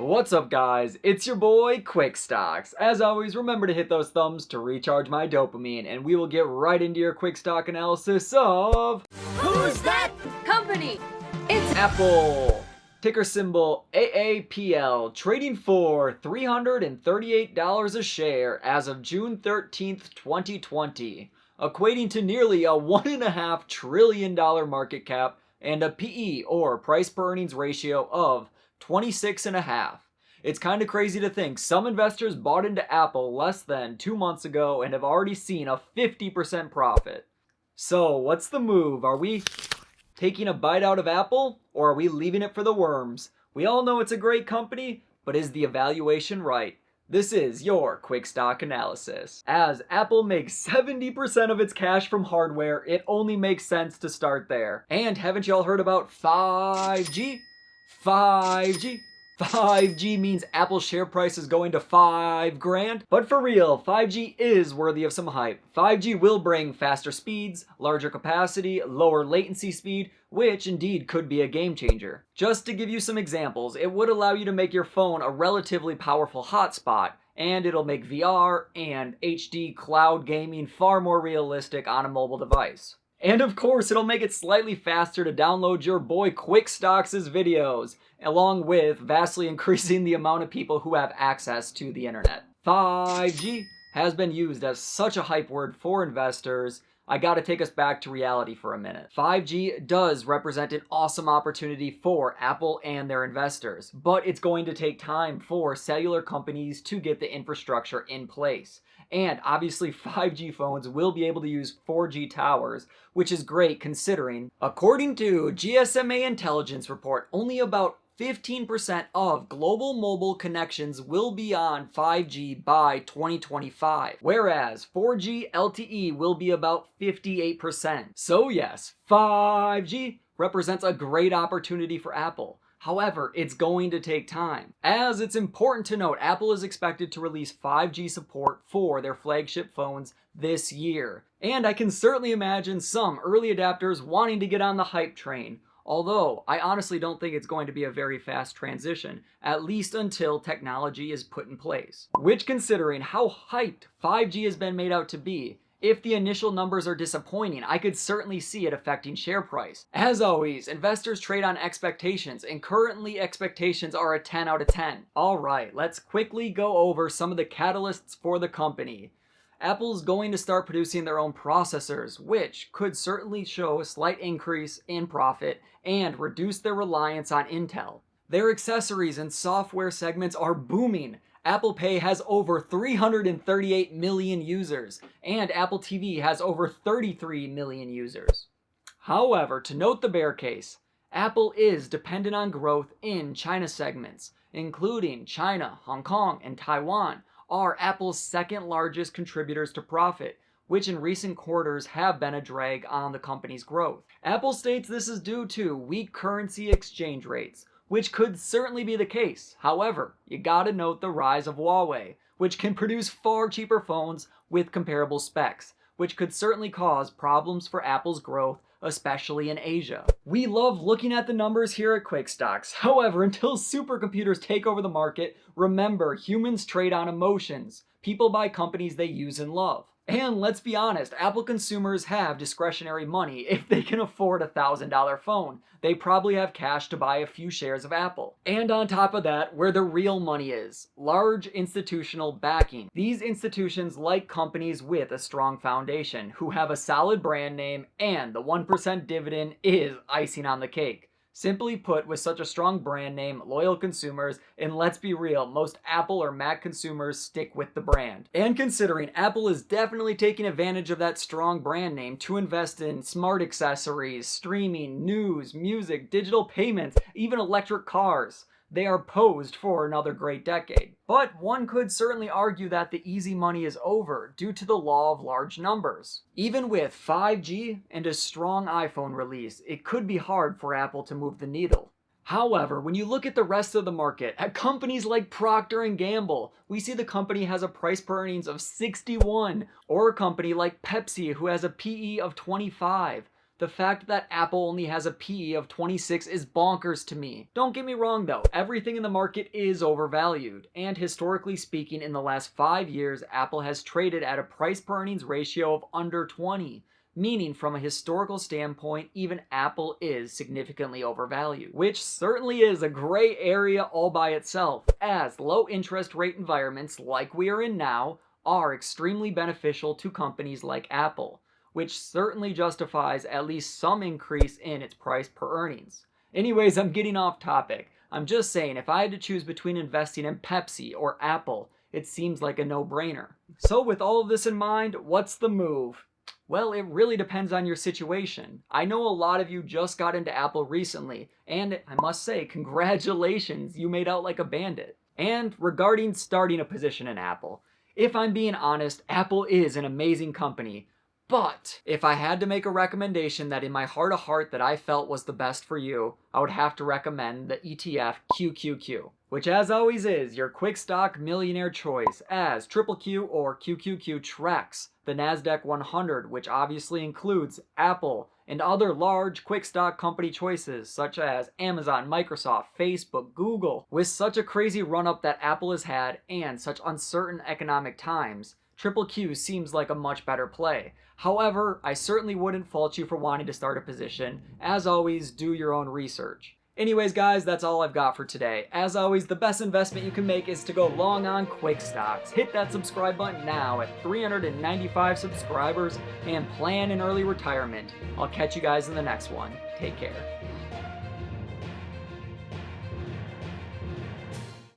What's up, guys? It's your boy Quick Stocks. As always, remember to hit those thumbs to recharge my dopamine, and we will get right into your quick stock analysis of Who's that company? It's Apple. Ticker symbol AAPL, trading for $338 a share as of June 13th, 2020, equating to nearly a $1.5 trillion market cap and a PE, or price per earnings ratio, of 26.5. It's kind of crazy to think some investors bought into Apple less than 2 months ago and have already seen a 50% profit. So what's the move? Are we taking a bite out of Apple, or are we leaving it for the worms? We all know it's a great company, but is the evaluation right? This is your quick stock analysis. As Apple makes 70% of its cash from hardware, it only makes sense to start there. And haven't y'all heard about 5G? 5G? 5G means Apple's share price is going to $5,000. But for real, 5G is worthy of some hype. 5G will bring faster speeds, larger capacity, lower latency speed, which indeed could be a game changer. Just to give you some examples, it would allow you to make your phone a relatively powerful hotspot, and it'll make VR and HD cloud gaming far more realistic on a mobile device. And of course, it'll make it slightly faster to download your boy Quick Stocks' videos, along with vastly increasing the amount of people who have access to the internet. 5G has been used as such a hype word for investors. I gotta take us back to reality for a minute. 5G does represent an awesome opportunity for Apple and their investors, but it's going to take time for cellular companies to get the infrastructure in place. And obviously 5G phones will be able to use 4G towers, which is great considering, according to GSMA intelligence report, only about 15% of global mobile connections will be on 5G by 2025, whereas 4G LTE will be about 58%. So yes, 5G represents a great opportunity for Apple. However, it's going to take time. As it's important to note, Apple is expected to release 5G support for their flagship phones this year. And I can certainly imagine some early adapters wanting to get on the hype train. Although, I honestly don't think it's going to be a very fast transition, at least until technology is put in place. Which, considering how hyped 5G has been made out to be, if the initial numbers are disappointing, I could certainly see it affecting share price. As always, investors trade on expectations, and currently expectations are a 10 out of 10. Alright, let's quickly go over some of the catalysts for the company. Apple's going to start producing their own processors, which could certainly show a slight increase in profit and reduce their reliance on Intel. Their accessories and software segments are booming. Apple Pay has over 338 million users, and Apple TV has over 33 million users. However, to note the bear case, Apple is dependent on growth in China segments, including China, Hong Kong, and Taiwan, are Apple's second largest contributors to profit, which in recent quarters have been a drag on the company's growth. Apple states this is due to weak currency exchange rates, which could certainly be the case. However, you gotta note the rise of Huawei, which can produce far cheaper phones with comparable specs, which could certainly cause problems for Apple's growth, especially in Asia. We love looking at the numbers here at Quick Stocks. However, until supercomputers take over the market, remember, humans trade on emotions. People buy companies they use and love. And let's be honest, Apple consumers have discretionary money. If they can afford a $1,000 phone, they probably have cash to buy a few shares of Apple. And on top of that, where the real money is, large institutional backing. These institutions like companies with a strong foundation, who have a solid brand name, and the 1% dividend is icing on the cake. Simply put, with such a strong brand name, loyal consumers, and let's be real, most Apple or Mac consumers stick with the brand. And considering Apple is definitely taking advantage of that strong brand name to invest in smart accessories, streaming, news, music, digital payments, even electric cars, they are posed for another great decade. But one could certainly argue that the easy money is over due to the law of large numbers. Even with 5G and a strong iPhone release, it could be hard for Apple to move the needle. However, when you look at the rest of the market, at companies like Procter & Gamble, we see the company has a price per earnings of 61, or a company like Pepsi who has a PE of 25. The fact that Apple only has a PE of 26 is bonkers to me. Don't get me wrong though, everything in the market is overvalued, and historically speaking, in the last 5 years, Apple has traded at a price per earnings ratio of under 20. Meaning, from a historical standpoint, even Apple is significantly overvalued, which certainly is a gray area all by itself, as low interest rate environments like we are in now are extremely beneficial to companies like Apple, which certainly justifies at least some increase in its price per earnings. Anyways, I'm getting off topic. I'm just saying, if I had to choose between investing in Pepsi or Apple, it seems like a no-brainer. So with all of this in mind, what's the move? Well, it really depends on your situation. I know a lot of you just got into Apple recently, and I must say, congratulations, you made out like a bandit. And regarding starting a position in Apple, if I'm being honest, Apple is an amazing company. But if I had to make a recommendation that in my heart of heart that I felt was the best for you, I would have to recommend the ETF QQQ, which as always is your quick stock millionaire choice, as QQQ or QQQ tracks the NASDAQ 100, which obviously includes Apple and other large quick stock company choices such as Amazon, Microsoft, Facebook, Google. With such a crazy run-up that Apple has had and such uncertain economic times, QQQ seems like a much better play. However, I certainly wouldn't fault you for wanting to start a position. As always, do your own research. Anyways, guys, that's all I've got for today. As always, the best investment you can make is to go long on quick stocks. Hit that subscribe button now at 395 subscribers and plan an early retirement. I'll catch you guys in the next one. Take care.